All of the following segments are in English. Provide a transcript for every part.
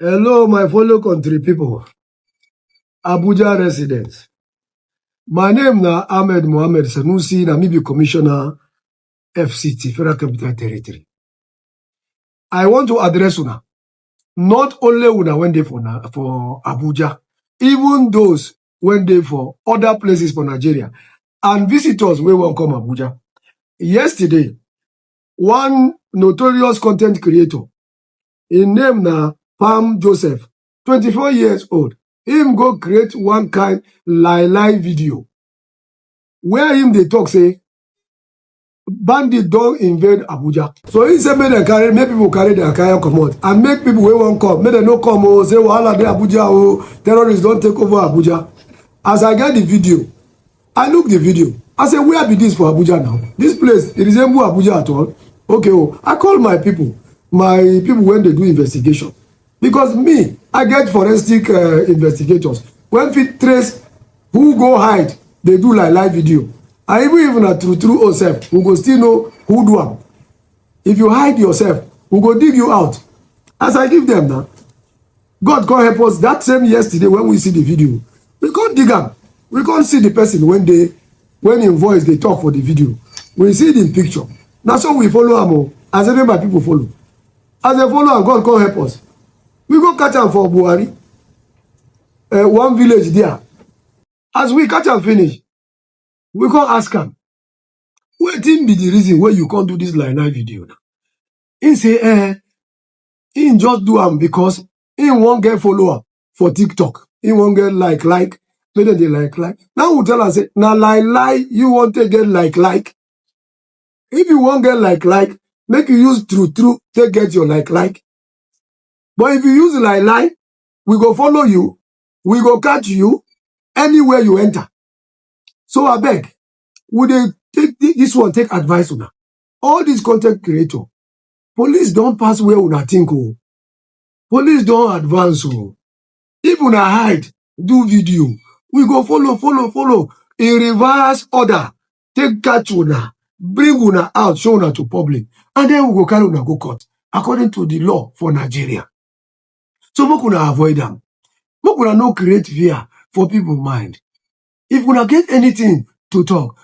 Hello, my fellow country people, Abuja residents. My name na Ahmed Mohammed Sanusi, na me be Commissioner FCT, Federal Capital Territory. I want to address una, not only una when they for Abuja, even those when they for other places for Nigeria, and visitors wey wan come Abuja. Yesterday, one notorious content creator, his name na Pam Joseph, 24 years old, him go create one kind lie video where him dey talk say bandit don invade Abuja. So he say make people carry their kaya comot and make people wey wan come make dem no come o, say wahala dey Abuja o, terrorists don take over Abuja. As I get the video, I look the video, I say where be this for Abuja now? This place, it resemble Abuja at all? Okay, I call my people when they do investigation, because me, I get forensic investigators when fit trace who go hide, they do like live video, and even a true yourself, we go still know who do am. If you hide yourself, we go dig you out. As I give them now, God can help us. That same yesterday when we see the video, we can't dig am, we can't see the person when in voice they talk for the video, we see it in picture. Now so we follow am, as any my people follow. As they follow am, God can help us. We go catch am for Buhari, one village there. As we catch am finish, we can ask am, wetin be the reason why you can't do this like live video now? He say, he just do am because he won't get follower for TikTok. He won't get like, maybe they like. Now we tell am say, na lie, you want to get like. If you won't get like, make you use true, to get your like. But if you use lie, we go follow you, we go catch you anywhere you enter. So I beg, would they take this one, take advice on her? All these content creators, police don't pass where una think. Oh. Police don't advance. Oh. If una hide, do video, we go follow. In reverse order, take catch una, bring una out, show una to public, and then we go carry una go court, according to the law for Nigeria. So make una avoid them. Make una no create fear for people mind. If una get anything to talk,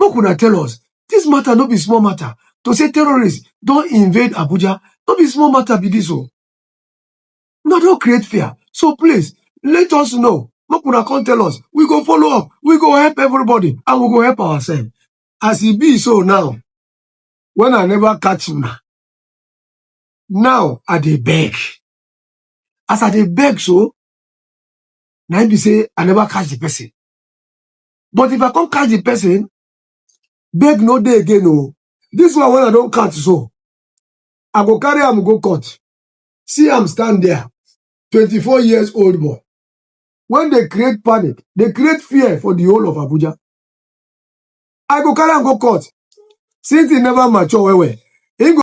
make una tell us. This matter no be small matter. To say terrorists don't invade Abuja, no be small matter be this one. Una don't create fear. So please, let us know. Make una come tell us. We go follow up. We go help everybody. And we go help ourselves. As it be so now, when I never catch una, now I dey beg. As I dey beg so, now be say I never catch the person. But if I can't catch the person, beg no day again. No. This one when I don't catch so, I go carry am go court. See am stand there, 24 years old boy. When they create panic, they create fear for the whole of Abuja. I go carry am go court. Since he never mature well,